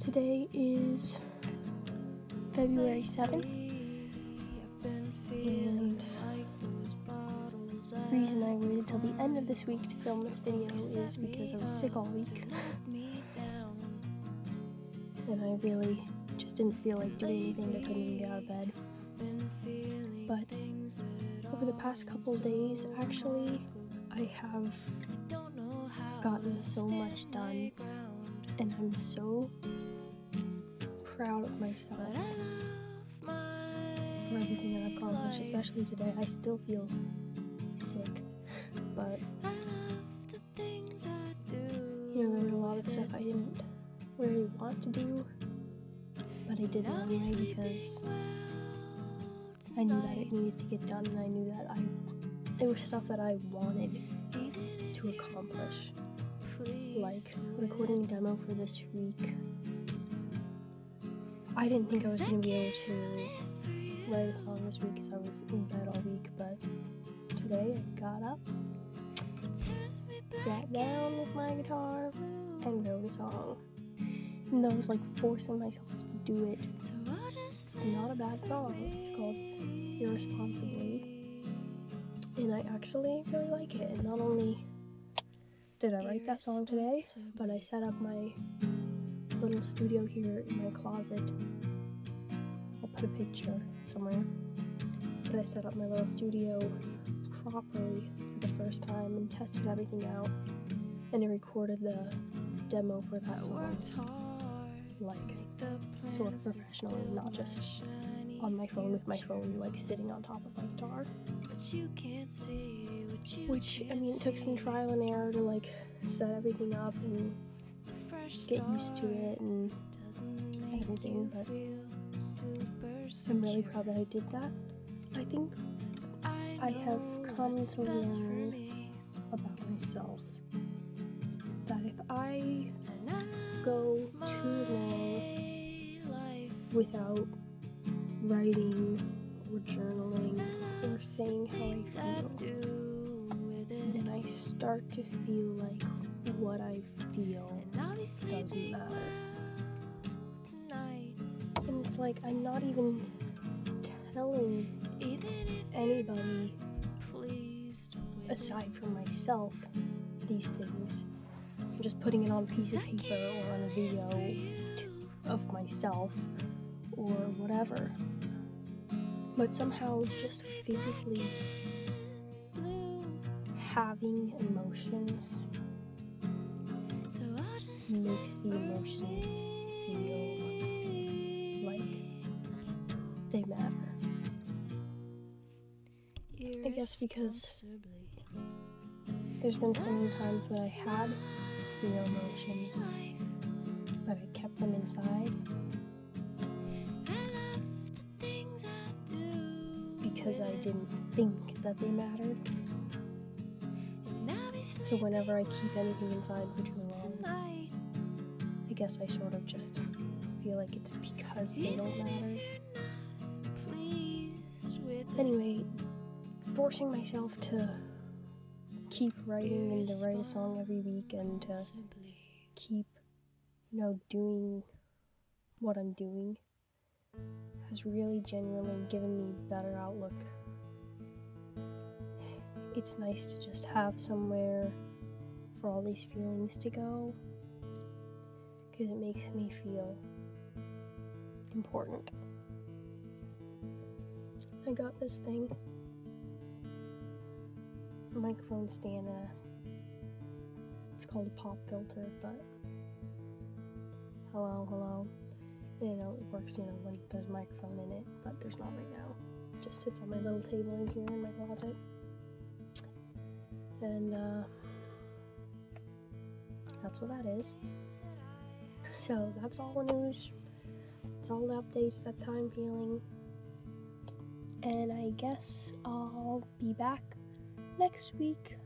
Today is February 7th, and the reason I waited till the end of this week to film this video is because I was sick all week, and I really just didn't feel like doing anything. I couldn't even get out of bed. But over the past couple days, actually, I have gotten so much done, and I'm so proud of myself for everything that I've accomplished, especially today. I still feel sick, but there was a lot of stuff I didn't really want to do, but I did it anyway because I knew that it needed to get done, and I knew that it was stuff that I wanted to accomplish, like recording a demo for this week. I didn't think I was going to be able to write a song this week because I was in bed all week, but today I got up, sat down with my guitar, and wrote a song. And I was like forcing myself to do it. It's not a bad song. It's called Irresponsibly, and I actually really like it. And not only did I write that song today, but I set up my little studio here in my closet. I'll put a picture somewhere. But I set up my little studio properly for the first time and tested everything out, and I recorded the demo for that song like sort of professionally, not just on my phone with my phone like sitting on top of my guitar. Which, I mean, it took some trial and error to like set everything up and get used to it and everything, but I'm really proud that I did that. I think I have come to learn about myself that if I go too long without writing or journaling or saying how I feel, then I start to feel like what I feel doesn't matter. And it's like I'm not even telling anybody aside from myself these things. I'm just putting it on a piece of paper or on a video of myself or whatever. But somehow just physically having emotions makes the emotions feel like they matter. I guess because there's been so many times when I had real emotions, but I kept them inside because I didn't think that they mattered. So whenever I keep anything inside for too long, I guess I sort of just feel like it's because they don't matter. Anyway, forcing myself to keep writing and to write a song every week and to keep, doing what I'm doing has really genuinely given me a better outlook. It's nice to just have somewhere for all these feelings to go, because it makes me feel important. I got this thing, a microphone stand, it's called a pop filter, but hello, it works, when there's a microphone in it, but there's not right now. It just sits on my little table in here in my closet, and that's what that is. So that's all the news, that's all the updates, that's how I'm feeling, and I guess I'll be back next week.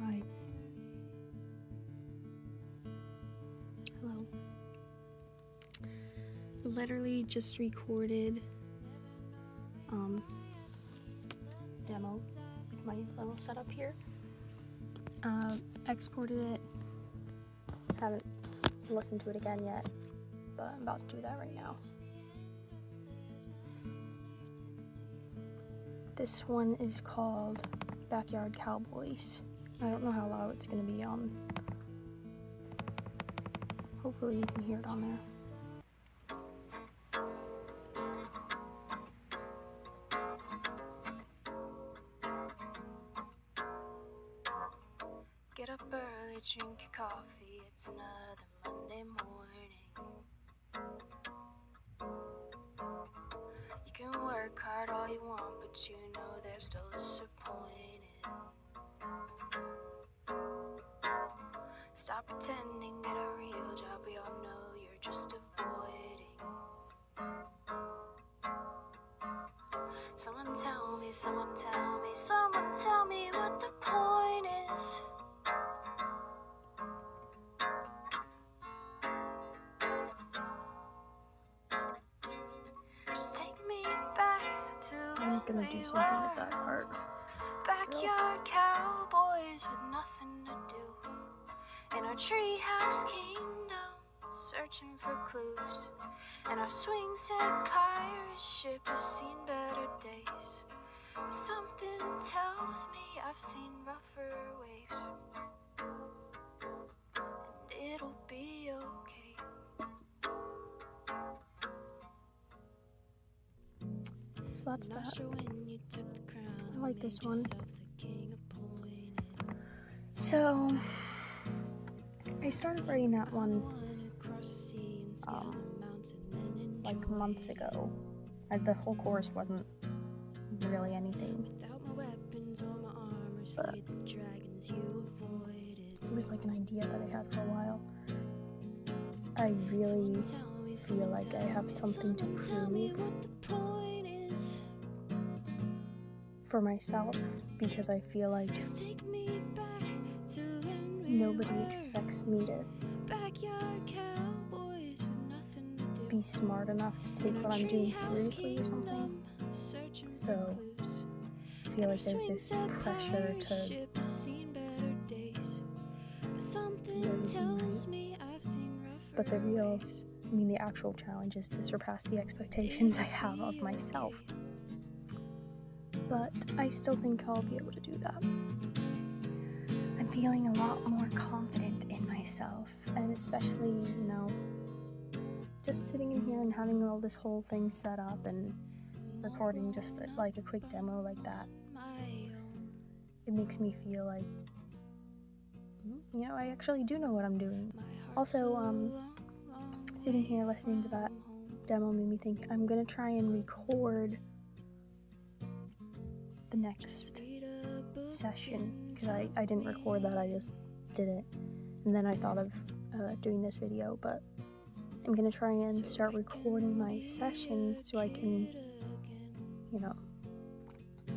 Bye. Hello. Literally just recorded demo with my little setup here. Exported it, have it listened to it again yet, but I'm about to do that right now. This one is called Backyard Cowboys. I don't know how loud it's going to be on. Hopefully you can hear it on there. Get up early, drink your coffee, it's another Monday morning. You can work hard all you want, but you know they're still disappointed. Stop pretending, get a real job, we all know you're just avoiding. Someone tell me, someone tell me, someone tell me what the point is. Just take me back to I'm gonna do something with that part. Backyard cowboys with nothing to do. In our treehouse kingdom, searching for clues. And our swing set pirate ship has seen better days. Something tells me I've seen rougher waves. And it'll be okay. So that's that. I like this one. So I started writing that one like months ago. The whole chorus wasn't really anything, but it was like an idea that I had for a while. I really feel like I have something to prove for myself, because I feel like nobody expects me to be smart enough to take what I'm doing seriously or something. So I feel like there's this pressure to do everything right. But the actual challenge is to surpass the expectations I have of myself. But I still think I'll be able to do that. I'm feeling a lot more confident in myself, and especially, just sitting in here and having all this whole thing set up and recording just like a quick demo like that. It makes me feel like, I actually do know what I'm doing. Also, sitting here listening to that demo made me think I'm gonna try and record the next session, because I didn't record that, I just did it, and then I thought of doing this video, but I'm gonna try and start recording my sessions so I can,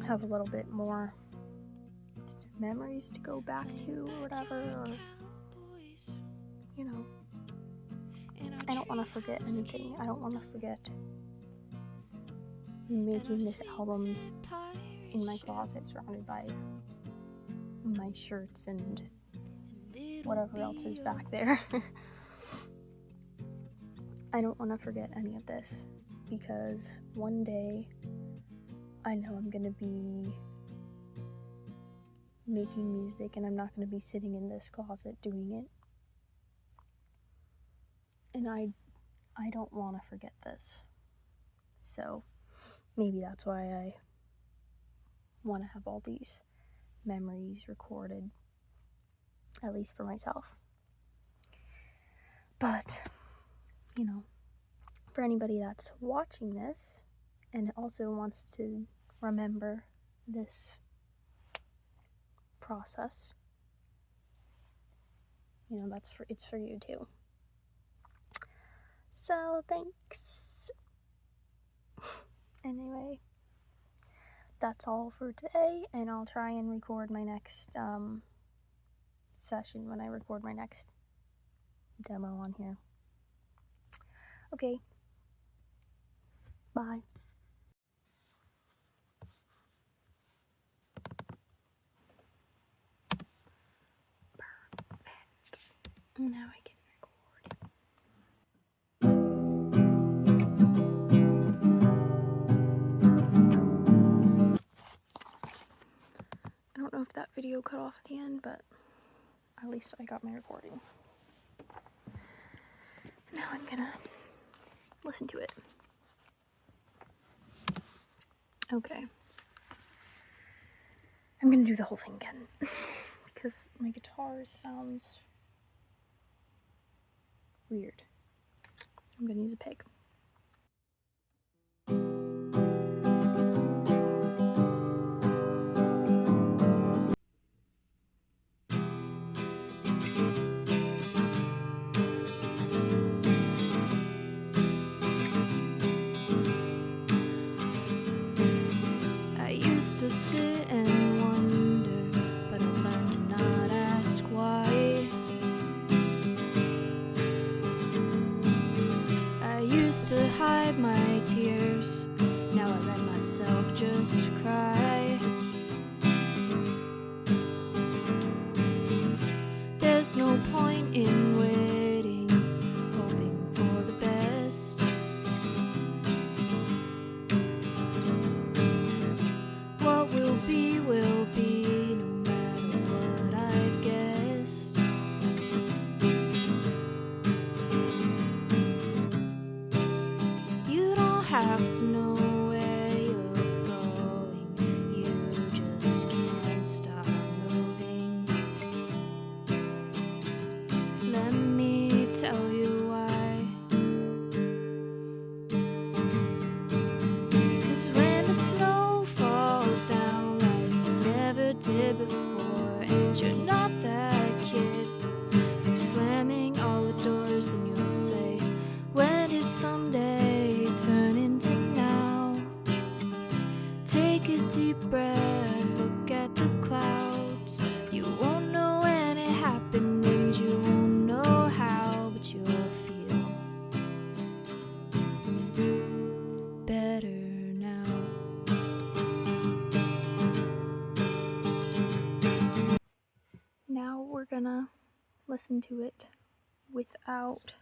have a little bit more memories to go back to or whatever, or, I don't want to forget anything. I don't want to forget making this album in my closet surrounded by my shirts and whatever else is back there. I don't want to forget any of this, because one day I know I'm going to be making music and I'm not going to be sitting in this closet doing it. And I don't want to forget this. So maybe that's why I want to have all these memories recorded, at least for myself. But, for anybody that's watching this and also wants to remember this process, it's for you too. So thanks. Anyway, that's all for today, and I'll try and record my next session when I record my next demo on here. Okay. Bye. Perfect. Now I can record. video cut off at the end, but at least I got my recording. Now I'm gonna listen to it. Okay. I'm gonna do the whole thing again because my guitar sounds weird. I'm gonna use a pick. I used to sit and wonder, but I learned to not ask why. I used to hide my tears, now I let myself just cry. There's no point in waiting, hoping for the best. What will be, no matter what I've guessed. You don't have to know where you're going, you just can't stop moving. Let me tell you why. 'Cause when the snow falls down like you never did before, and you're not that kid who's slamming all the doors, then you'll say, when did someday turn into now? Take a deep breath, look at the clouds. You won't know when it happened, and you won't know how, but you'll feel better now. Now we're gonna listen to it without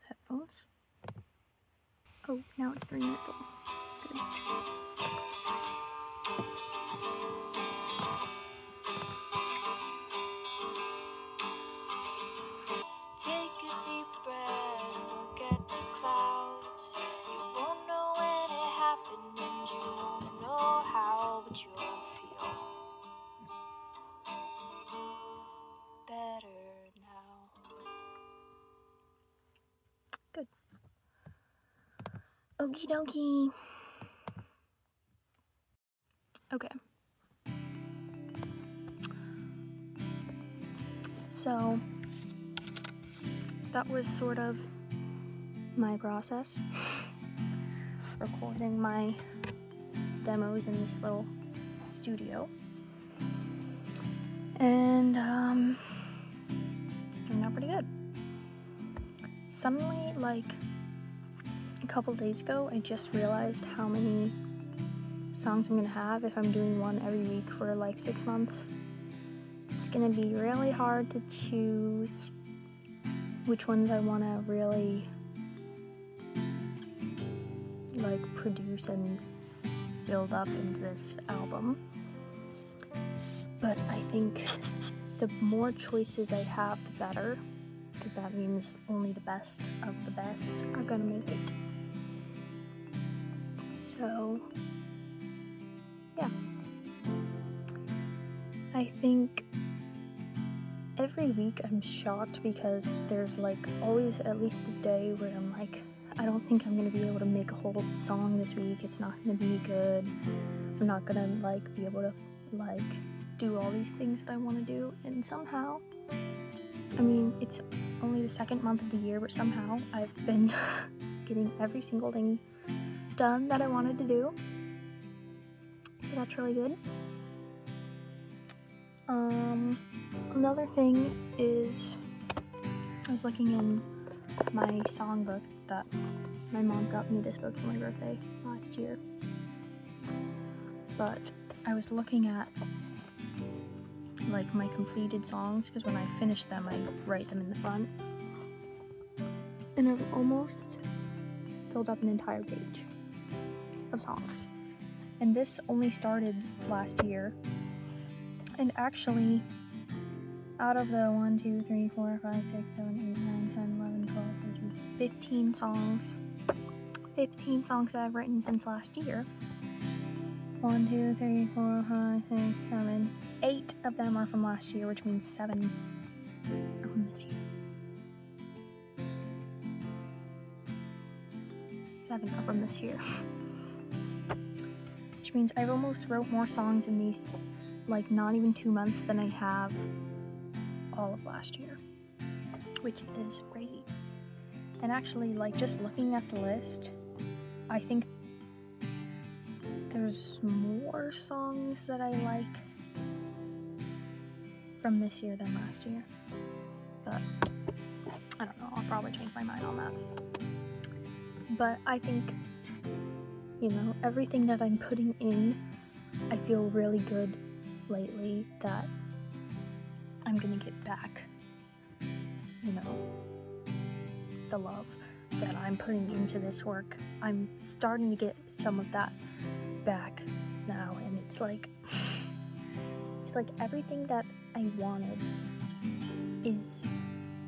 headphones. Oh, now it's 3 minutes long. Good. Take a deep breath, look at the clouds. You won't know when it happened, and you won't know how, but you'll feel better now. Good. Okie dokie. Okay. So that was sort of my process. Recording my demos in this little studio. And turned out pretty good. Suddenly, like a couple days ago, I just realized how many songs I'm gonna have if I'm doing one every week for like 6 months. It's gonna be really hard to choose which ones I wanna really like produce and build up into this album. But I think the more choices I have, the better, because that means only the best of the best are gonna make it. So, yeah. I think every week I'm shocked because there's like always at least a day where I'm like, I don't think I'm gonna be able to make a whole song this week. It's not gonna be good. I'm not gonna like be able to like do all these things that I want to do, and somehow, I mean, it's only the 2nd month of the year, but somehow I've been getting every single thing done that I wanted to do, so that's really good. Another thing is, I was looking in my songbook that my mom got me this book for my birthday last year, but I was looking at like my completed songs, because when I finish them I write them in the front, and I've almost filled up an entire page of songs. And this only started last year. And actually, out of the 1, 2, 3, 4, 5, 6, 7, 8, 9, 10, 11, 12, 13, 15 songs that I've written since last year. 1, 2, 3, 4, 5, 6, 7, 8 of them are from last year, which means 7 are from this year. 7 are from this year. Which means I've almost wrote more songs in these, like, not even 2 months than I have all of last year. Which is crazy. And actually, like, just looking at the list, I think there's more songs that I like from this year than last year. But I don't know, I'll probably change my mind on that. But I think, everything that I'm putting in, I feel really good lately that I'm gonna get back, the love that I'm putting into this work. I'm starting to get some of that back now, and it's like everything that I wanted is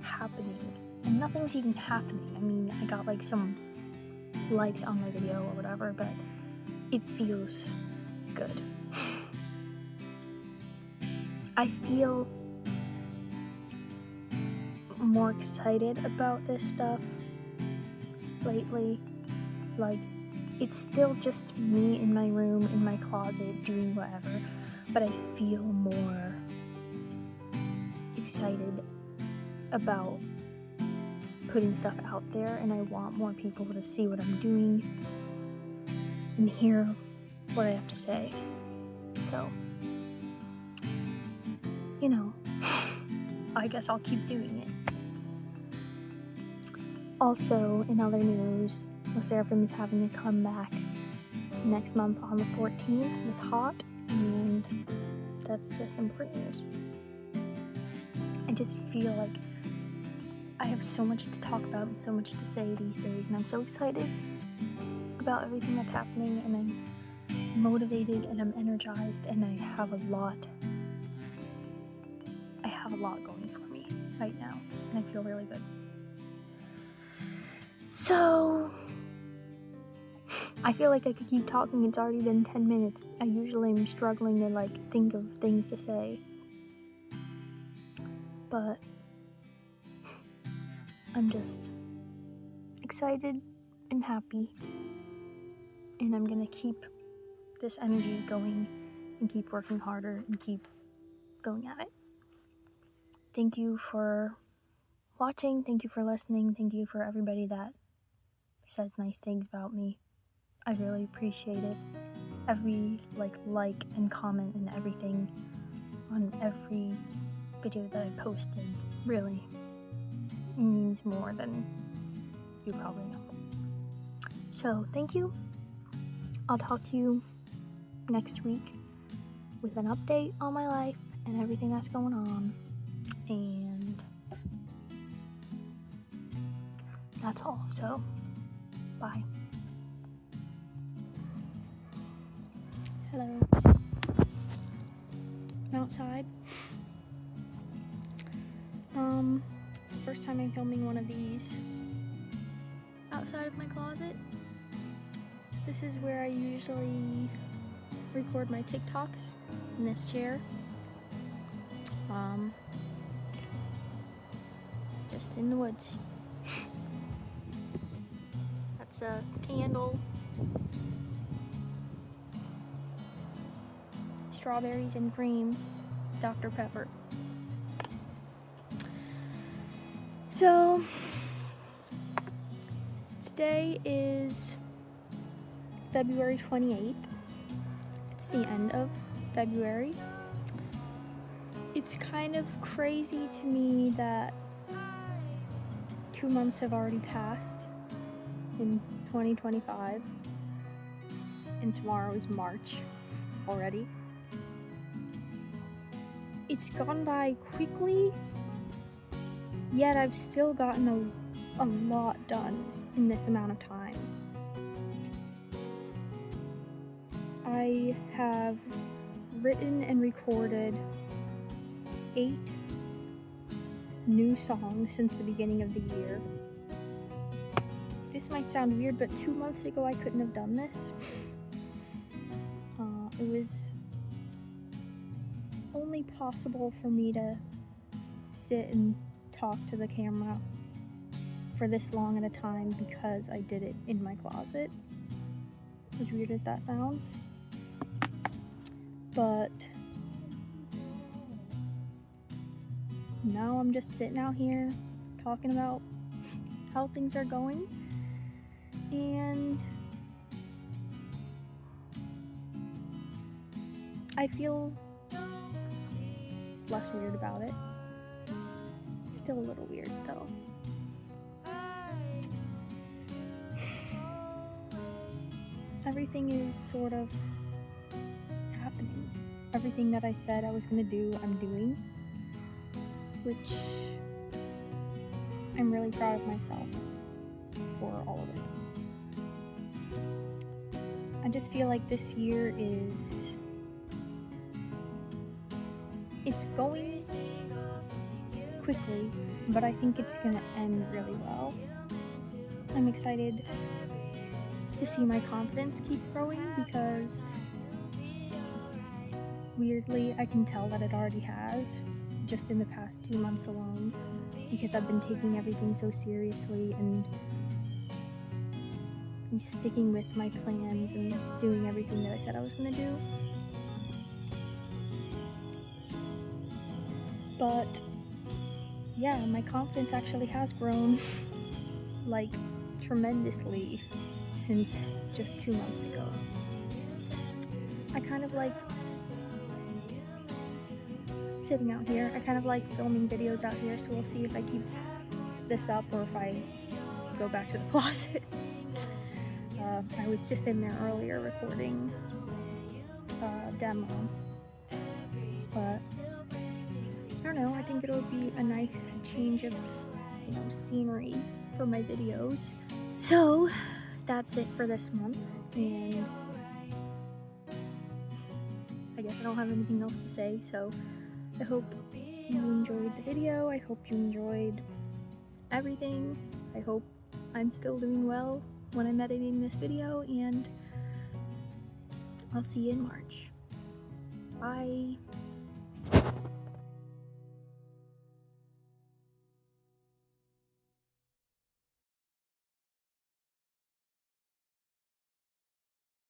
happening, and nothing's even happening. I mean, I got like some likes on my video or whatever, but it feels good. I feel more excited about this stuff lately. Like, it's still just me in my room, in my closet, doing whatever, but I feel more excited about putting stuff out there, and I want more people to see what I'm doing and hear what I have to say. So, I guess I'll keep doing it. Also, in other news, the Seraphim is having a comeback next month on the 14th with Hot, and that's just important news. I just feel like I have so much to talk about and so much to say these days, and I'm so excited about everything that's happening, and I'm motivated and I'm energized, and I have a lot going for me right now, and I feel really good. So, I feel like I could keep talking. It's already been 10 minutes. I usually am struggling to think of things to say, but I'm just excited and happy, and I'm gonna keep this energy going and keep working harder and keep going at it. Thank you for watching. Thank you for listening. Thank you for everybody that says nice things about me. I really appreciate it. Every like and comment and everything on every video that I posted really means more than you probably know. So thank you. I'll talk to you next week with an update on my life and everything that's going on. And that's all. So, bye. Hello. I'm outside. First time I'm filming one of these outside of my closet. This is where I usually record my TikToks, in this chair. Just in the woods. That's a candle. Strawberries and cream, Dr. Pepper. So, today is February 28th. It's the end of February. It's kind of crazy to me that 2 months have already passed in 2025, and tomorrow is March already. It's gone by quickly, yet I've still gotten a lot done in this amount of time. I have written and recorded 8 new songs since the beginning of the year. This might sound weird, but 2 months ago I couldn't have done this. It was only possible for me to sit and talk to the camera for this long at a time because I did it in my closet. As weird as that sounds. But now I'm just sitting out here talking about how things are going, and I feel less weird about it. Still a little weird though. Everything is sort of happening. Everything that I said I was gonna do, I'm doing, which I'm really proud of myself for all of it. I just feel like this year it's going quickly, but I think it's gonna end really well. I'm excited to see my confidence keep growing because weirdly I can tell that it already has, just in the past 2 months alone, because I've been taking everything so seriously and sticking with my plans and doing everything that I said I was gonna do. But yeah, my confidence actually has grown like tremendously since just 2 months ago. I kind of like sitting out here. I kind of like filming videos out here, so we'll see if I keep this up or if I go back to the closet. I was just in there earlier recording a demo, but I don't know, I think it'll be a nice change of, scenery for my videos. So that's it for this month, and I guess I don't have anything else to say, so I hope you enjoyed the video. I hope you enjoyed everything. I hope I'm still doing well when I'm editing this video, and I'll see you in March. Bye.